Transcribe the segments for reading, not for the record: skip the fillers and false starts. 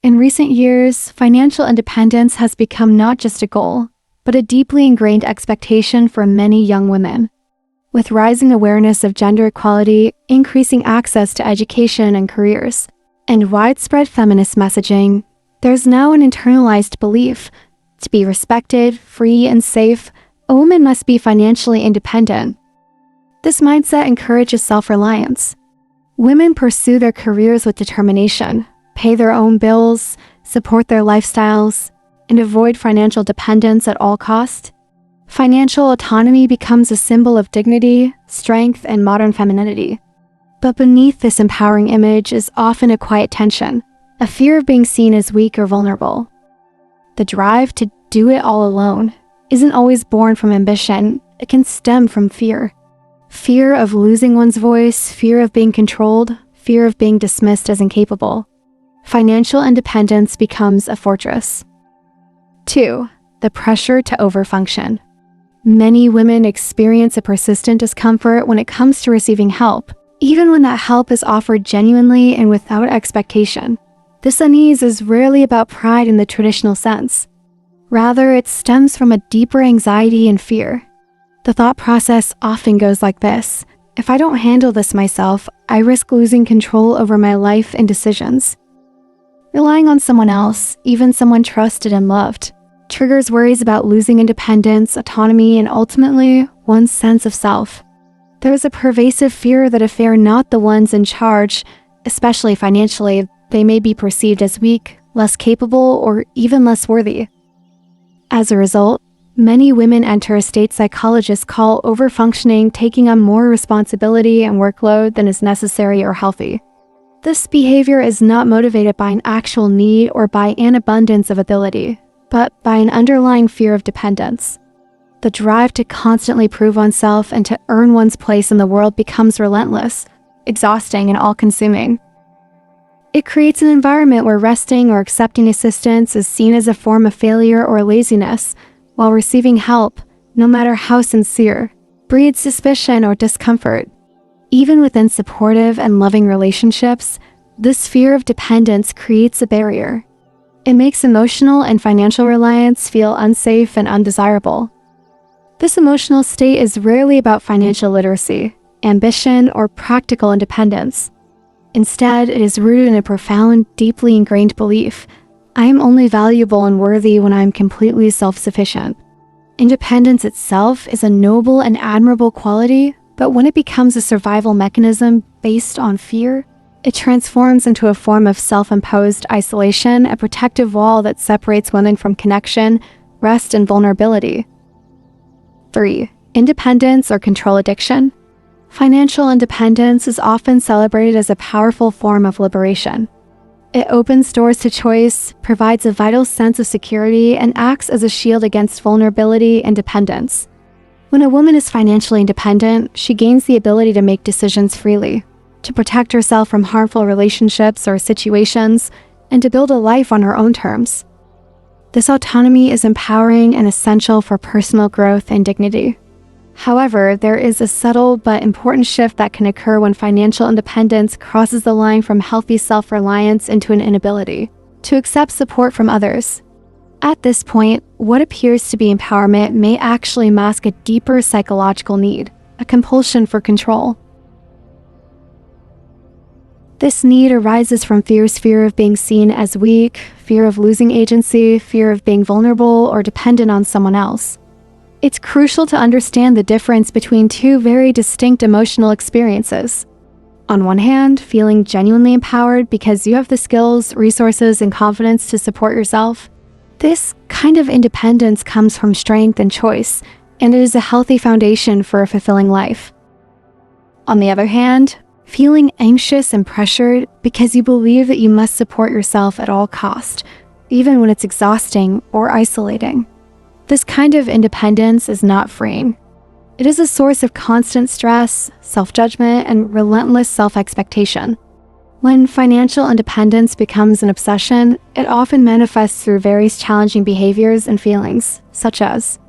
In recent years, financial independence has become not just a goal, but a deeply ingrained expectation for many young women. With rising awareness of gender equality, increasing access to education and careers, and widespread feminist messaging, there's now an internalized belief: to be respected, free, and safe, a woman must be financially independent. This mindset encourages self-reliance. Women pursue their careers with determination, pay their own bills, support their lifestyles, and avoid financial dependence at all costs. Financial autonomy becomes a symbol of dignity, strength, and modern femininity. But beneath this empowering image is often a quiet tension, a fear of being seen as weak or vulnerable. The drive to do it all alone isn't always born from ambition. It can stem from fear. Fear of losing one's voice, fear of being controlled, fear of being dismissed as incapable. Financial independence becomes a fortress. 2. The pressure to overfunction. Many women experience a persistent discomfort when it comes to receiving help, even when that help is offered genuinely and without expectation. This unease is rarely about pride in the traditional sense. Rather, it stems from a deeper anxiety and fear. The thought process often goes like this: if I don't handle this myself, I risk losing control over my life and decisions. Relying on someone else, even someone trusted and loved, triggers worries about losing independence, autonomy, and ultimately, one's sense of self. There is a pervasive fear that if they are not the ones in charge, especially financially, they may be perceived as weak, less capable, or even less worthy. As a result, many women enter a state psychologists call overfunctioning, taking on more responsibility and workload than is necessary or healthy. This behavior is not motivated by an actual need or by an abundance of ability, but by an underlying fear of dependence. The drive to constantly prove oneself and to earn one's place in the world becomes relentless, exhausting, and all-consuming. It creates an environment where resting or accepting assistance is seen as a form of failure or laziness, while receiving help, no matter how sincere, breeds suspicion or discomfort. Even within supportive and loving relationships, this fear of dependence creates a barrier. It makes emotional and financial reliance feel unsafe and undesirable. This emotional state is rarely about financial literacy, ambition, or practical independence. Instead, it is rooted in a profound, deeply ingrained belief: I am only valuable and worthy when I am completely self-sufficient. Independence itself is a noble and admirable quality, but when it becomes a survival mechanism based on fear, it transforms into a form of self-imposed isolation, a protective wall that separates women from connection, rest, and vulnerability. 3. Independence or control addiction. Financial independence is often celebrated as a powerful form of liberation. It opens doors to choice, provides a vital sense of security, and acts as a shield against vulnerability and dependence. When a woman is financially independent, she gains the ability to make decisions freely, to protect herself from harmful relationships or situations, and to build a life on her own terms. This autonomy is empowering and essential for personal growth and dignity. However, there is a subtle but important shift that can occur when financial independence crosses the line from healthy self-reliance into an inability to accept support from others. At this point, what appears to be empowerment may actually mask a deeper psychological need, a compulsion for control. This need arises from fear of being seen as weak, fear of losing agency, fear of being vulnerable or dependent on someone else. It's crucial to understand the difference between two very distinct emotional experiences. On one hand, feeling genuinely empowered because you have the skills, resources, and confidence to support yourself. This kind of independence comes from strength and choice, and it is a healthy foundation for a fulfilling life. On the other hand, feeling anxious and pressured because you believe that you must support yourself at all cost, even when it's exhausting or isolating. This kind of independence is not freeing. It is a source of constant stress, self-judgment, and relentless self-expectation. When financial independence becomes an obsession, it often manifests through various challenging behaviors and feelings, such as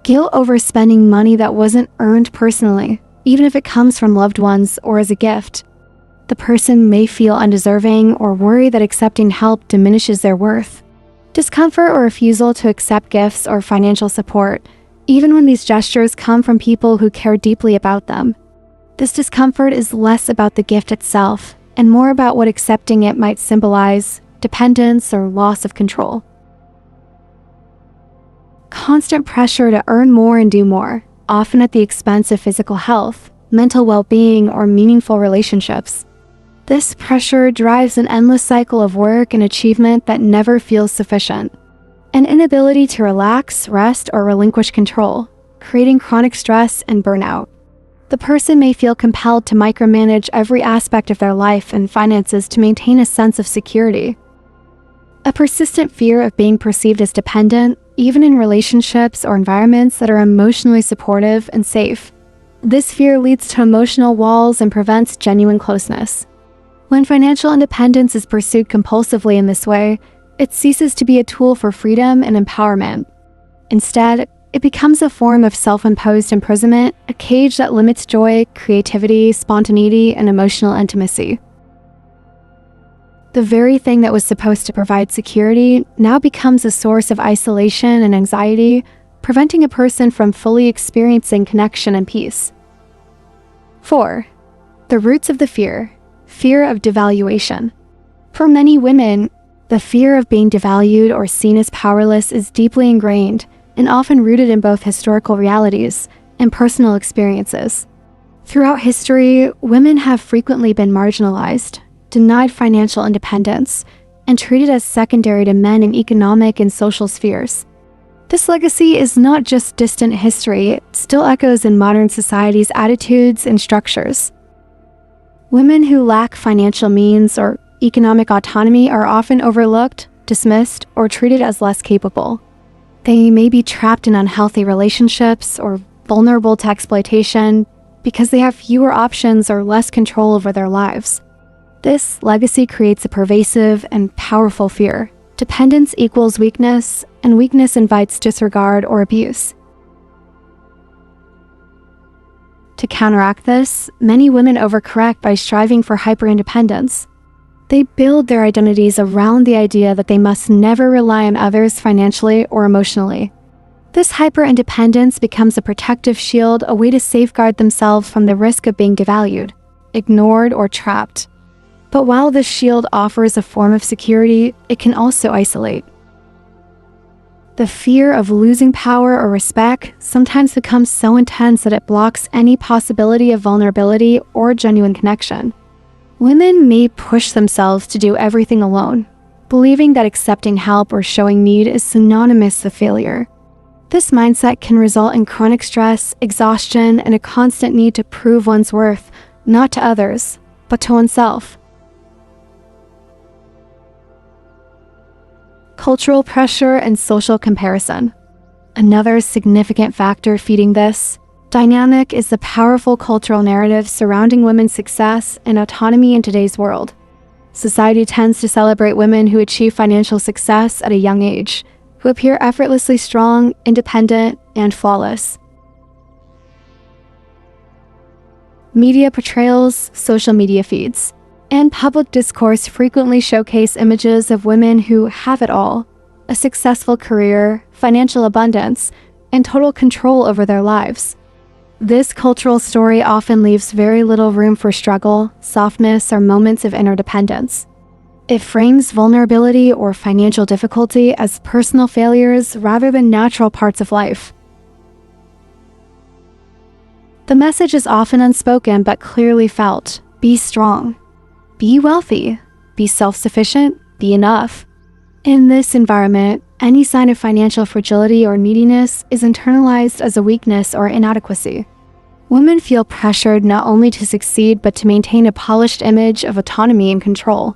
guilt over spending money that wasn't earned personally, even if it comes from loved ones or as a gift. The person may feel undeserving or worry that accepting help diminishes their worth. Discomfort or refusal to accept gifts or financial support, even when these gestures come from people who care deeply about them. This discomfort is less about the gift itself and more about what accepting it might symbolize: dependence or loss of control. Constant pressure to earn more and do more, often at the expense of physical health, mental well-being, or meaningful relationships. This pressure drives an endless cycle of work and achievement that never feels sufficient. An inability to relax, rest, or relinquish control, creating chronic stress and burnout. The person may feel compelled to micromanage every aspect of their life and finances to maintain a sense of security. A persistent fear of being perceived as dependent, even in relationships or environments that are emotionally supportive and safe. This fear leads to emotional walls and prevents genuine closeness. When financial independence is pursued compulsively in this way, it ceases to be a tool for freedom and empowerment. Instead, it becomes a form of self-imposed imprisonment, a cage that limits joy, creativity, spontaneity, and emotional intimacy. The very thing that was supposed to provide security now becomes a source of isolation and anxiety, preventing a person from fully experiencing connection and peace. 4. The roots of the fear. Fear of devaluation. For many women, the fear of being devalued or seen as powerless is deeply ingrained and often rooted in both historical realities and personal experiences. Throughout history, women have frequently been marginalized, denied financial independence, and treated as secondary to men in economic and social spheres. This legacy is not just distant history, it still echoes in modern society's attitudes and structures. Women who lack financial means or economic autonomy are often overlooked, dismissed, or treated as less capable. They may be trapped in unhealthy relationships or vulnerable to exploitation because they have fewer options or less control over their lives. This legacy creates a pervasive and powerful fear. Dependence equals weakness, and weakness invites disregard or abuse. To counteract this, many women overcorrect by striving for hyper-independence. They build their identities around the idea that they must never rely on others financially or emotionally. This hyper-independence becomes a protective shield, a way to safeguard themselves from the risk of being devalued, ignored, or trapped. But while this shield offers a form of security, it can also isolate. The fear of losing power or respect sometimes becomes so intense that it blocks any possibility of vulnerability or genuine connection. Women may push themselves to do everything alone, believing that accepting help or showing need is synonymous with failure. This mindset can result in chronic stress, exhaustion, and a constant need to prove one's worth, not to others, but to oneself. Cultural pressure and social comparison. Another significant factor feeding this dynamic is the powerful cultural narrative surrounding women's success and autonomy in today's world. Society tends to celebrate women who achieve financial success at a young age, who appear effortlessly strong, independent, and flawless. Media portrayals, social media feeds, and public discourse frequently showcase images of women who have it all: a successful career, financial abundance, and total control over their lives. This cultural story often leaves very little room for struggle, softness, or moments of interdependence. It frames vulnerability or financial difficulty as personal failures rather than natural parts of life. The message is often unspoken but clearly felt: be strong, be wealthy, be self-sufficient, be enough. In this environment, any sign of financial fragility or neediness is internalized as a weakness or inadequacy. Women feel pressured not only to succeed but to maintain a polished image of autonomy and control.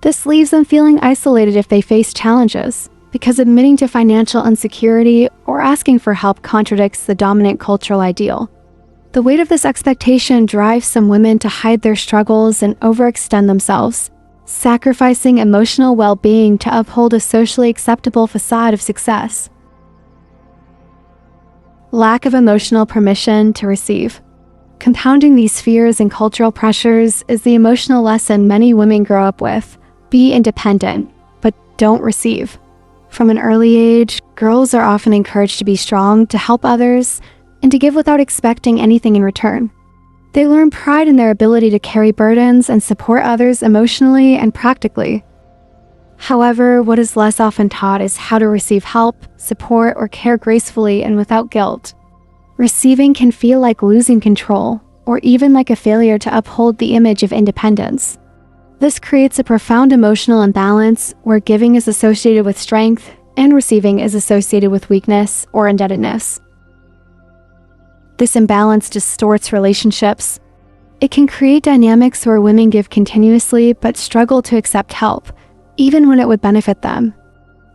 This leaves them feeling isolated if they face challenges, because admitting to financial insecurity or asking for help contradicts the dominant cultural ideal. The weight of this expectation drives some women to hide their struggles and overextend themselves, sacrificing emotional well-being to uphold a socially acceptable facade of success. Lack of emotional permission to receive. Compounding these fears and cultural pressures is the emotional lesson many women grow up with. Be independent, but don't receive. From an early age, girls are often encouraged to be strong, to help others, and to give without expecting anything in return. They learn pride in their ability to carry burdens and support others emotionally and practically. However, what is less often taught is how to receive help, support, or care gracefully and without guilt. Receiving can feel like losing control, or even like a failure to uphold the image of independence. This creates a profound emotional imbalance where giving is associated with strength and receiving is associated with weakness or indebtedness. This imbalance distorts relationships. It can create dynamics where women give continuously but struggle to accept help, even when it would benefit them.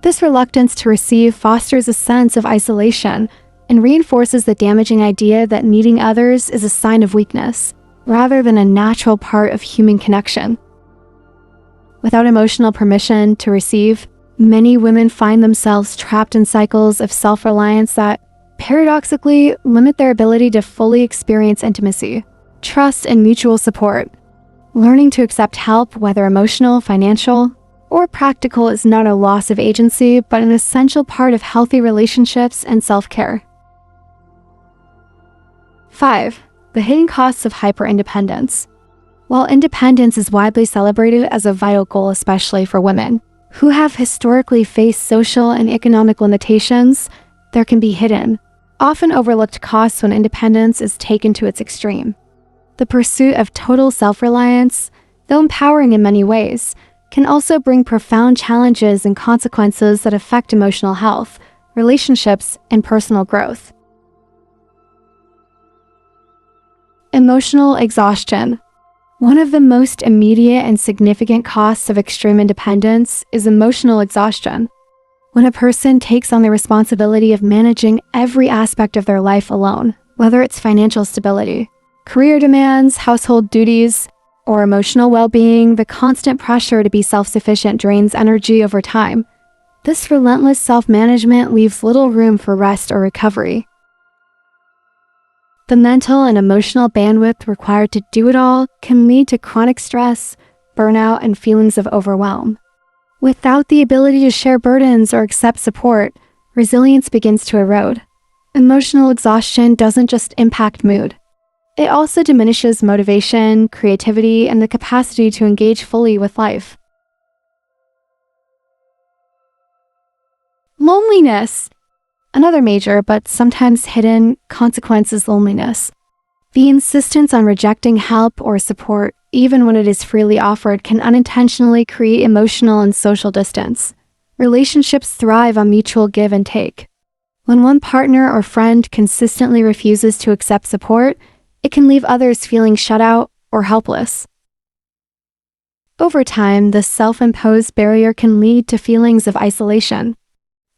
This reluctance to receive fosters a sense of isolation and reinforces the damaging idea that needing others is a sign of weakness, rather than a natural part of human connection. Without emotional permission to receive, many women find themselves trapped in cycles of self-reliance that, paradoxically, limit their ability to fully experience intimacy, trust, and mutual support. Learning to accept help, whether emotional, financial, or practical, is not a loss of agency, but an essential part of healthy relationships and self-care. 5. The hidden costs of hyper-independence. While independence is widely celebrated as a vital goal, especially for women who have historically faced social and economic limitations, there can be hidden, often overlooked costs when independence is taken to its extreme. The pursuit of total self-reliance, though empowering in many ways, can also bring profound challenges and consequences that affect emotional health, relationships, and personal growth. Emotional exhaustion. One of the most immediate and significant costs of extreme independence is emotional exhaustion. When a person takes on the responsibility of managing every aspect of their life alone, whether it's financial stability, career demands, household duties, or emotional well-being, the constant pressure to be self-sufficient drains energy over time. This relentless self-management leaves little room for rest or recovery. The mental and emotional bandwidth required to do it all can lead to chronic stress, burnout, and feelings of overwhelm. Without the ability to share burdens or accept support, resilience begins to erode. Emotional exhaustion doesn't just impact mood. It also diminishes motivation, creativity, and the capacity to engage fully with life. Loneliness. Another major, but sometimes hidden, consequence is loneliness. The insistence on rejecting help or support, even when it is freely offered, can unintentionally create emotional and social distance. Relationships thrive on mutual give and take. When one partner or friend consistently refuses to accept support, it can leave others feeling shut out or helpless. Over time, this self-imposed barrier can lead to feelings of isolation.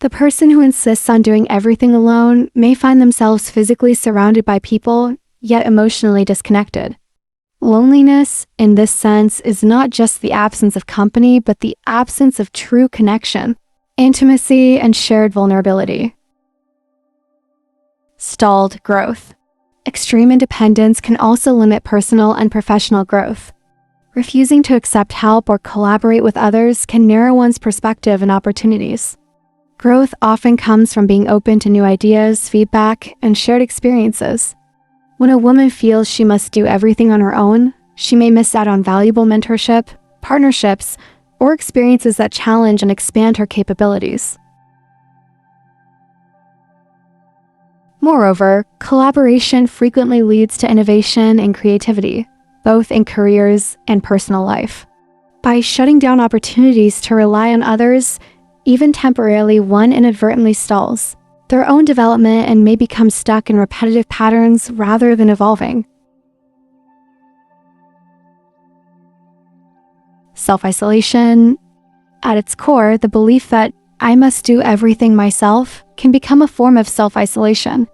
The person who insists on doing everything alone may find themselves physically surrounded by people, yet emotionally disconnected. Loneliness, in this sense, is not just the absence of company, but the absence of true connection, intimacy, and shared vulnerability. Stalled growth. Extreme independence can also limit personal and professional growth. Refusing to accept help or collaborate with others can narrow one's perspective and opportunities. Growth often comes from being open to new ideas, feedback, and shared experiences. When a woman feels she must do everything on her own, she may miss out on valuable mentorship, partnerships, or experiences that challenge and expand her capabilities. Moreover, collaboration frequently leads to innovation and creativity, both in careers and personal life. By shutting down opportunities to rely on others, even temporarily, one inadvertently stalls their own development and may become stuck in repetitive patterns rather than evolving. Self-isolation. At its core, the belief that I must do everything myself can become a form of self-isolation,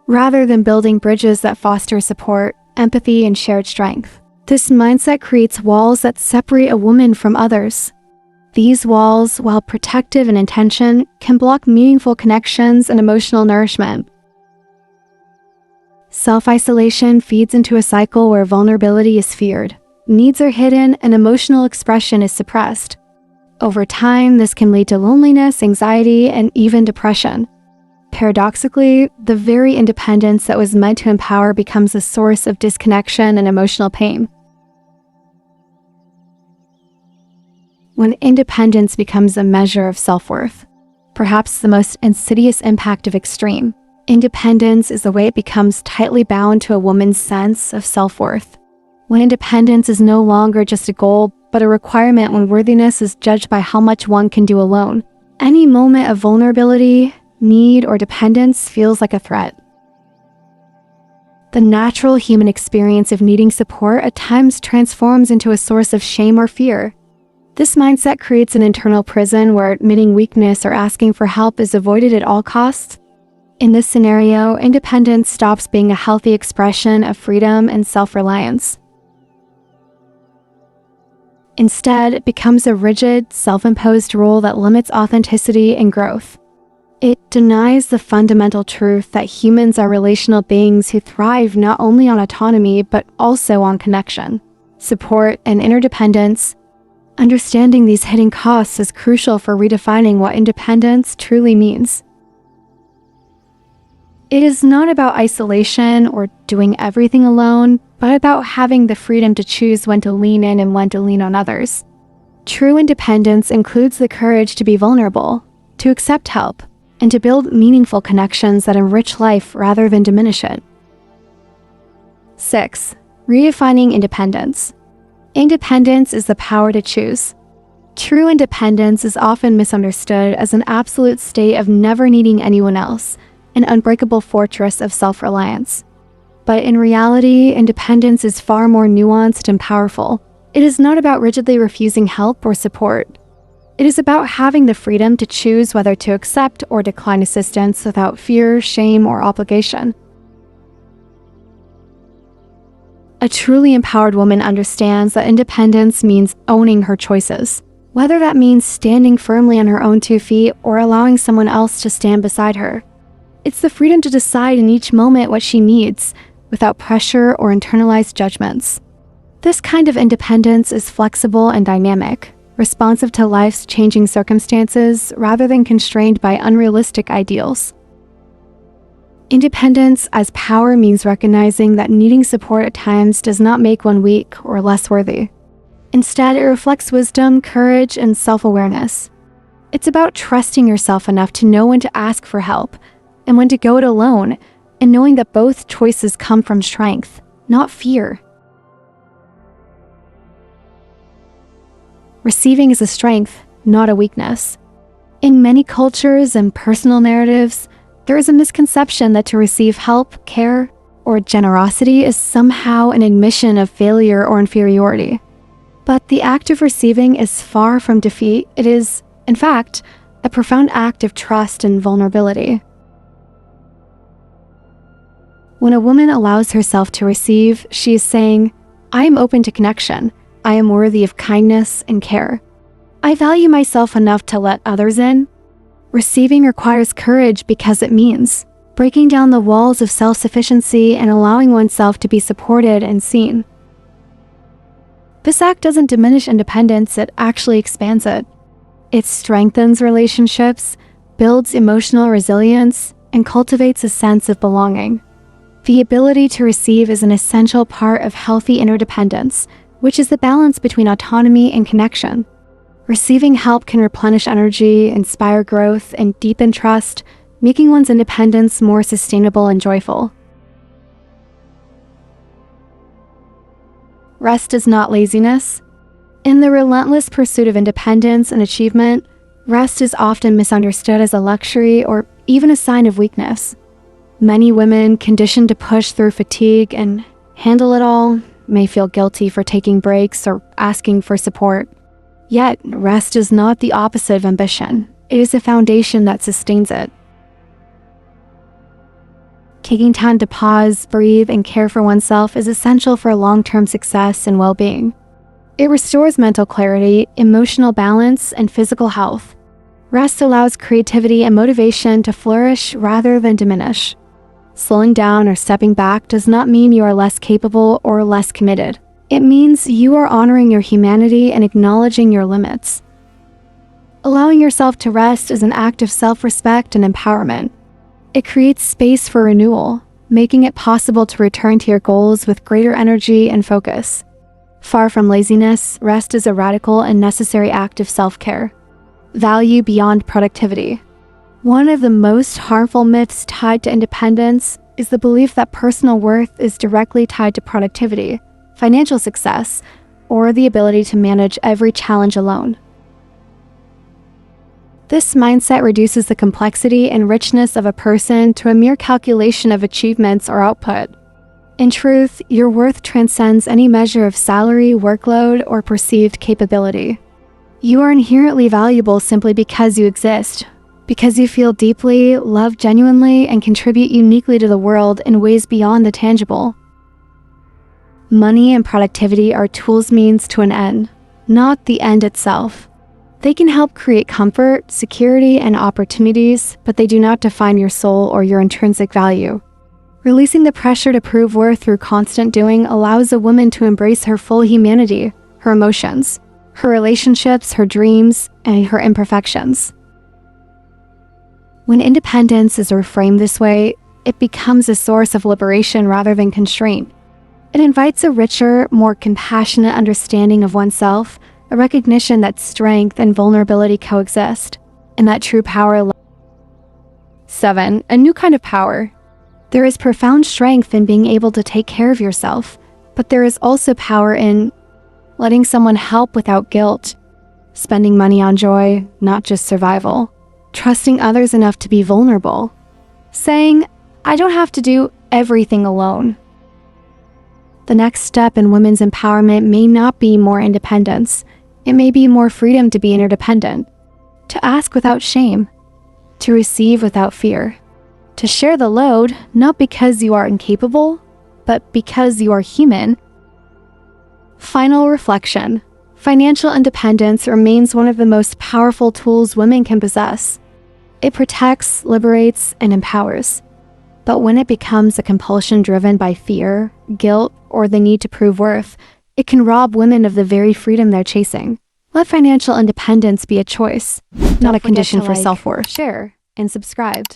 rather than building bridges that foster support, empathy, and shared strength. This mindset creates walls that separate a woman from others. These walls, while protective in intention, can block meaningful connections and emotional nourishment. Self-isolation feeds into a cycle where vulnerability is feared, needs are hidden, and emotional expression is suppressed. Over time, this can lead to loneliness, anxiety, and even depression. Paradoxically, the very independence that was meant to empower becomes a source of disconnection and emotional pain. When independence becomes a measure of self-worth, perhaps the most insidious impact of extreme, independence is the way it becomes tightly bound to a woman's sense of self-worth. When independence is no longer just a goal, but a requirement, when worthiness is judged by how much one can do alone, any moment of vulnerability, need, or dependence feels like a threat. The natural human experience of needing support at times transforms into a source of shame or fear. This mindset creates an internal prison where admitting weakness or asking for help is avoided at all costs. In this scenario, independence stops being a healthy expression of freedom and self-reliance. Instead, it becomes a rigid, self-imposed rule that limits authenticity and growth. It denies the fundamental truth that humans are relational beings who thrive not only on autonomy, but also on connection, support, and interdependence. Understanding these hidden costs is crucial for redefining what independence truly means. It is not about isolation or doing everything alone, but about having the freedom to choose when to lean in and when to lean on others. True independence includes the courage to be vulnerable, to accept help, and to build meaningful connections that enrich life rather than diminish it. 6. Redefining independence. Independence is the power to choose. True independence is often misunderstood as an absolute state of never needing anyone else, an unbreakable fortress of self-reliance. But in reality, independence is far more nuanced and powerful. It is not about rigidly refusing help or support. It is about having the freedom to choose whether to accept or decline assistance without fear, shame, or obligation. A truly empowered woman understands that independence means owning her choices, whether that means standing firmly on her own 2 feet or allowing someone else to stand beside her. It's the freedom to decide in each moment what she needs, without pressure or internalized judgments. This kind of independence is flexible and dynamic, responsive to life's changing circumstances rather than constrained by unrealistic ideals. Independence as power means recognizing that needing support at times does not make one weak or less worthy. Instead, it reflects wisdom, courage, and self-awareness. It's about trusting yourself enough to know when to ask for help and when to go it alone, and knowing that both choices come from strength, not fear. Receiving is a strength, not a weakness. In many cultures and personal narratives, there is a misconception that to receive help, care, or generosity is somehow an admission of failure or inferiority. But the act of receiving is far from defeat. It is, in fact, a profound act of trust and vulnerability. When a woman allows herself to receive, she is saying, I am open to connection. I am worthy of kindness and care. I value myself enough to let others in. Receiving requires courage because it means breaking down the walls of self-sufficiency and allowing oneself to be supported and seen. This act doesn't diminish independence, it actually expands it. It strengthens relationships, builds emotional resilience, and cultivates a sense of belonging. The ability to receive is an essential part of healthy interdependence, which is the balance between autonomy and connection. Receiving help can replenish energy, inspire growth, and deepen trust, making one's independence more sustainable and joyful. Rest is not laziness. In the relentless pursuit of independence and achievement, rest is often misunderstood as a luxury or even a sign of weakness. Many women, conditioned to push through fatigue and handle it all, may feel guilty for taking breaks or asking for support. Yet, rest is not the opposite of ambition. It is a foundation that sustains it. Taking time to pause, breathe, and care for oneself is essential for long-term success and well-being. It restores mental clarity, emotional balance, and physical health. Rest allows creativity and motivation to flourish rather than diminish. Slowing down or stepping back does not mean you are less capable or less committed. It means you are honoring your humanity and acknowledging your limits. Allowing yourself to rest is an act of self-respect and empowerment. It creates space for renewal, making it possible to return to your goals with greater energy and focus. Far from laziness, rest is a radical and necessary act of self-care. Value beyond productivity. One of the most harmful myths tied to independence is the belief that personal worth is directly tied to productivity, financial success, or the ability to manage every challenge alone. This mindset reduces the complexity and richness of a person to a mere calculation of achievements or output. In truth, your worth transcends any measure of salary, workload, or perceived capability. You are inherently valuable simply because you exist, because you feel deeply, love genuinely, and contribute uniquely to the world in ways beyond the tangible. Money and productivity are tools means to an end, not the end itself. They can help create comfort, security, and opportunities, but they do not define your soul or your intrinsic value. Releasing the pressure to prove worth through constant doing allows a woman to embrace her full humanity, her emotions, her relationships, her dreams, and her imperfections. When independence is reframed this way, it becomes a source of liberation rather than constraint. It invites a richer, more compassionate understanding of oneself, a recognition that strength and vulnerability coexist, and that true power. 7. A new kind of power. There is profound strength in being able to take care of yourself, but there is also power in letting someone help without guilt, spending money on joy, not just survival, trusting others enough to be vulnerable, saying, "I don't have to do everything alone." The next step in women's empowerment may not be more independence. It may be more freedom to be interdependent, to ask without shame, to receive without fear, to share the load, not because you are incapable, but because you are human. Final reflection. Financial independence remains one of the most powerful tools women can possess. It protects, liberates, and empowers. But when it becomes a compulsion driven by fear, guilt, or the need to prove worth, it can rob women of the very freedom they're chasing. Let financial independence be a choice, not a condition for self-worth. Share and subscribe.